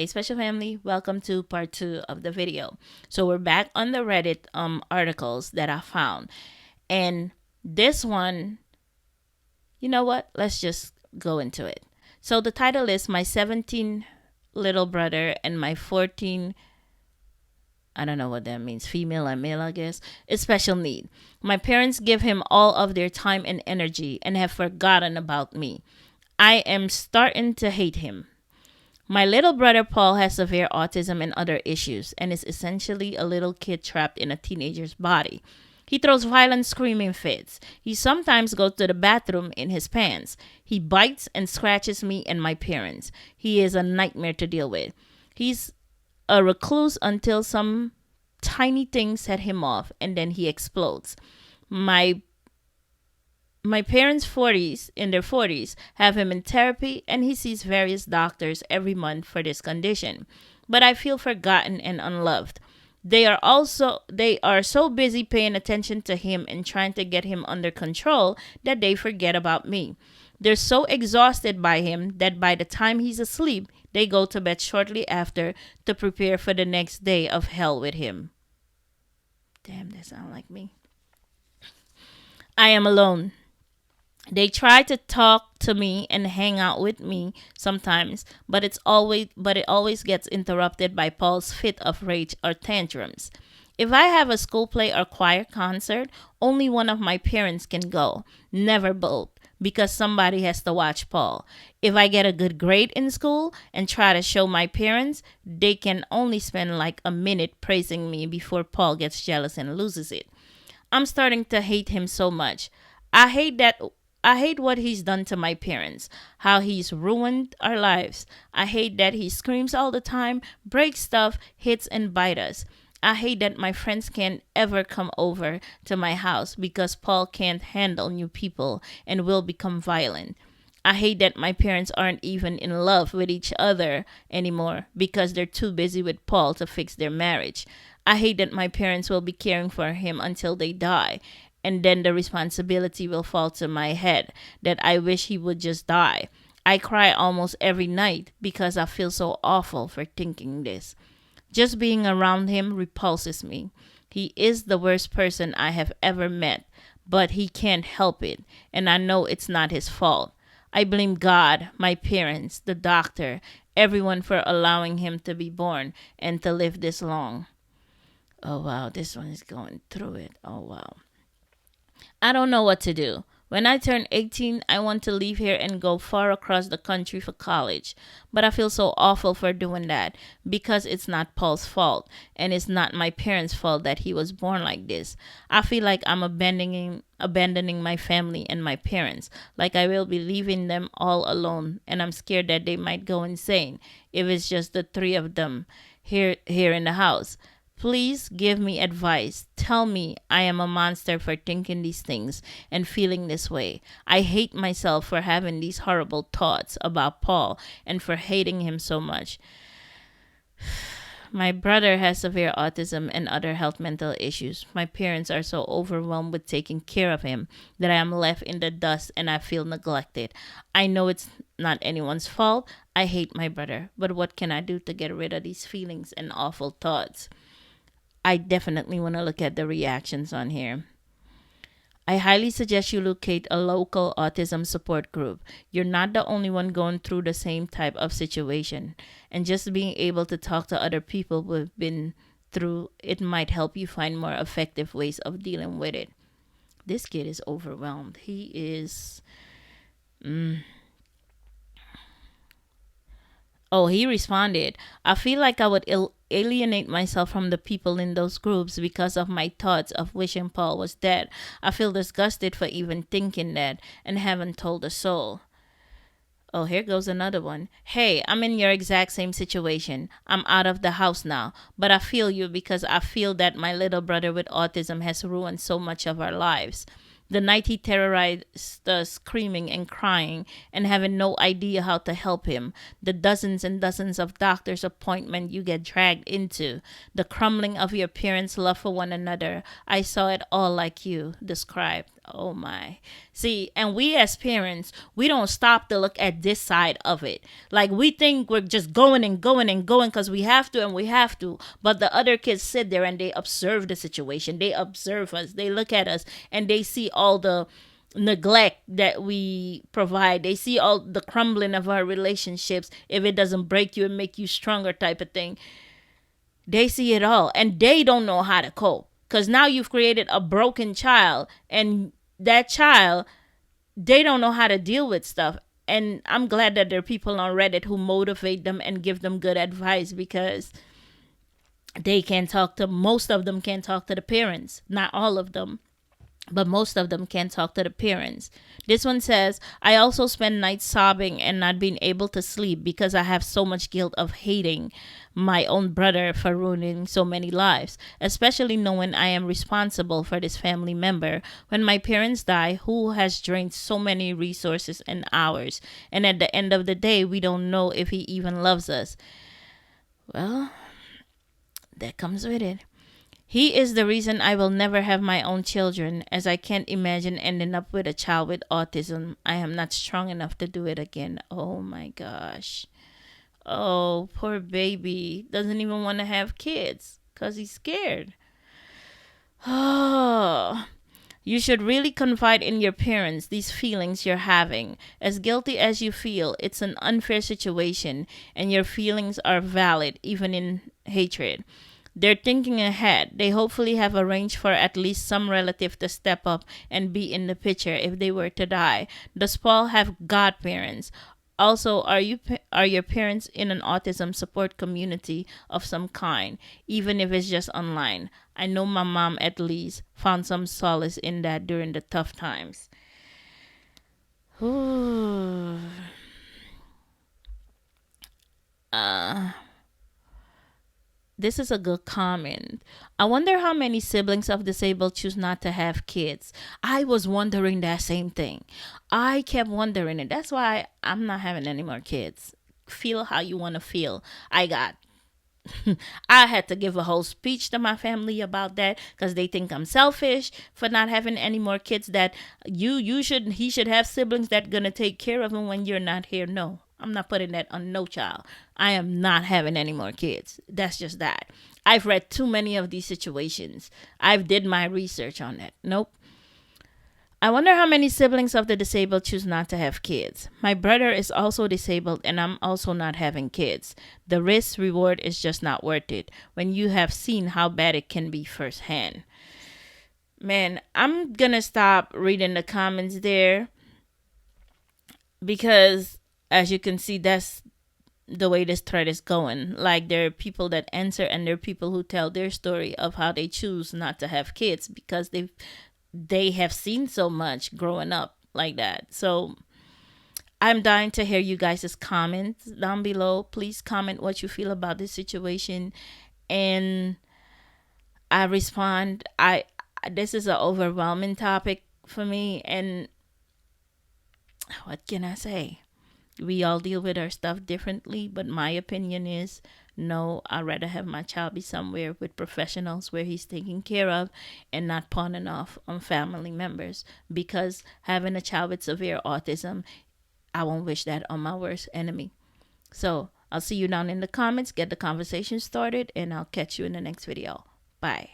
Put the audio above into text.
Hey, special family, welcome to part 2 of the video. So we're back on the Reddit articles that I found. And this one, you know what? Let's just go into it. So the title is My 17 Little Brother and My 14, I don't know what that means, female or male, I guess, is special need. My parents give him all of their time and energy and have forgotten about me. I am starting to hate him. My little brother Paul has severe autism and other issues and is essentially a little kid trapped in a teenager's body. He throws violent screaming fits. He sometimes goes to the bathroom in his pants. He bites and scratches me and my parents. He is a nightmare to deal with. He's a recluse until some tiny thing set him off and then he explodes. My parents' 40s, in their 40s, have him in therapy and he sees various doctors every month for this condition. But I feel forgotten and unloved. They are so busy paying attention to him and trying to get him under control that they forget about me. They're so exhausted by him that by the time he's asleep, they go to bed shortly after to prepare for the next day of hell with him. Damn, that sounds like me. I am alone. They try to talk to me and hang out with me sometimes, but it always gets interrupted by Paul's fit of rage or tantrums. If I have a school play or choir concert, only one of my parents can go, never both, because somebody has to watch Paul. If I get a good grade in school and try to show my parents, they can only spend like a minute praising me before Paul gets jealous and loses it. I'm starting to hate him so much. I hate what he's done to my parents, how he's ruined our lives. I hate that he screams all the time, breaks stuff, hits and bites us. I hate that my friends can't ever come over to my house because Paul can't handle new people and will become violent. I hate that my parents aren't even in love with each other anymore because they're too busy with Paul to fix their marriage. I hate that my parents will be caring for him until they die, and then the responsibility will fall to my head that I wish he would just die. I cry almost every night because I feel so awful for thinking this. Just being around him repulses me. He is the worst person I have ever met, but he can't help it, and I know it's not his fault. I blame God, my parents, the doctor, everyone for allowing him to be born and to live this long. Oh wow, this one is going through it. Oh wow. I don't know what to do. When I turn 18, I want to leave here and go far across the country for college. But I feel so awful for doing that because it's not Paul's fault and it's not my parents' fault that he was born like this. I feel like I'm abandoning my family and my parents, like I will be leaving them all alone, and I'm scared that they might go insane if it's just the three of them here in the house. Please give me advice. Tell me I am a monster for thinking these things and feeling this way. I hate myself for having these horrible thoughts about Paul and for hating him so much. My brother has severe autism and other health mental issues. My parents are so overwhelmed with taking care of him that I am left in the dust and I feel neglected. I know it's not anyone's fault. I hate my brother, but what can I do to get rid of these feelings and awful thoughts? I definitely want to look at the reactions on here. I highly suggest you locate a local autism support group. You're not the only one going through the same type of situation. And just being able to talk to other people who've been through it might help you find more effective ways of dealing with it. This kid is overwhelmed. He is... Oh, he responded, I feel like I would alienate myself from the people in those groups because of my thoughts of wishing Paul was dead. I feel disgusted for even thinking that and haven't told a soul. Oh, here goes another one. Hey, I'm in your exact same situation. I'm out of the house now, but I feel you because I feel that my little brother with autism has ruined so much of our lives. The night he terrorized us, screaming and crying and having no idea how to help him. The dozens and dozens of doctor's appointments you get dragged into. The crumbling of your parents' love for one another. I saw it all like you described. Oh my. See, and we as parents, we don't stop to look at this side of it. Like we think we're just going and going and going because we have to and we have to. But the other kids sit there and they observe the situation. They observe us. They look at us and they see all the neglect that we provide. They see all the crumbling of our relationships. If it doesn't break you and make you stronger type of thing. They see it all and they don't know how to cope. Because now you've created a broken child, and that child, they don't know how to deal with stuff. And I'm glad that there are people on Reddit who motivate them and give them good advice, because they can talk to, most of them can talk to the parents. Not all of them, but most of them can't talk to the parents. This one says, I also spend nights sobbing and not being able to sleep because I have so much guilt of hating my own brother for ruining so many lives, especially knowing I am responsible for this family member when my parents die, who has drained so many resources and hours. And at the end of the day, we don't know if he even loves us. Well, that comes with it. He is the reason I will never have my own children, as I can't imagine ending up with a child with autism. I am not strong enough to do it again. Oh my gosh. Oh, poor baby. Doesn't even want to have kids because he's scared. Oh. You should really confide in your parents these feelings you're having. As guilty as you feel, it's an unfair situation, and your feelings are valid, even in hatred. They're thinking ahead. They hopefully have arranged for at least some relative to step up and be in the picture if they were to die. Does Paul have godparents? Also, are your parents in an autism support community of some kind, even if it's just online? I know my mom at least found some solace in that during the tough times. Ooh. This is a good comment. I wonder how many siblings of disabled choose not to have kids. I was wondering that same thing. I kept wondering it. That's why I'm not having any more kids. Feel how you want to feel. I had to give a whole speech to my family about that because they think I'm selfish for not having any more kids. That he should have siblings that gonna take care of him when you're not here. No, I'm not putting that on no child. I am not having any more kids. That's just that. I've read too many of these situations. I've did my research on that. Nope. I wonder how many siblings of the disabled choose not to have kids. My brother is also disabled and I'm also not having kids. The risk reward is just not worth it when you have seen how bad it can be firsthand. Man, I'm gonna stop reading the comments there because, as you can see, that's the way this thread is going. Like, there are people that answer and there are people who tell their story of how they choose not to have kids because they have seen so much growing up like that. So I'm dying to hear you guys' comments down below. Please comment what you feel about this situation, and I respond. This is an overwhelming topic for me, and what can I say? We all deal with our stuff differently, but my opinion is no, I'd rather have my child be somewhere with professionals where he's taken care of and not pawning off on family members, because having a child with severe autism, I won't wish that on my worst enemy. So I'll see you down in the comments, get the conversation started, and I'll catch you in the next video. Bye.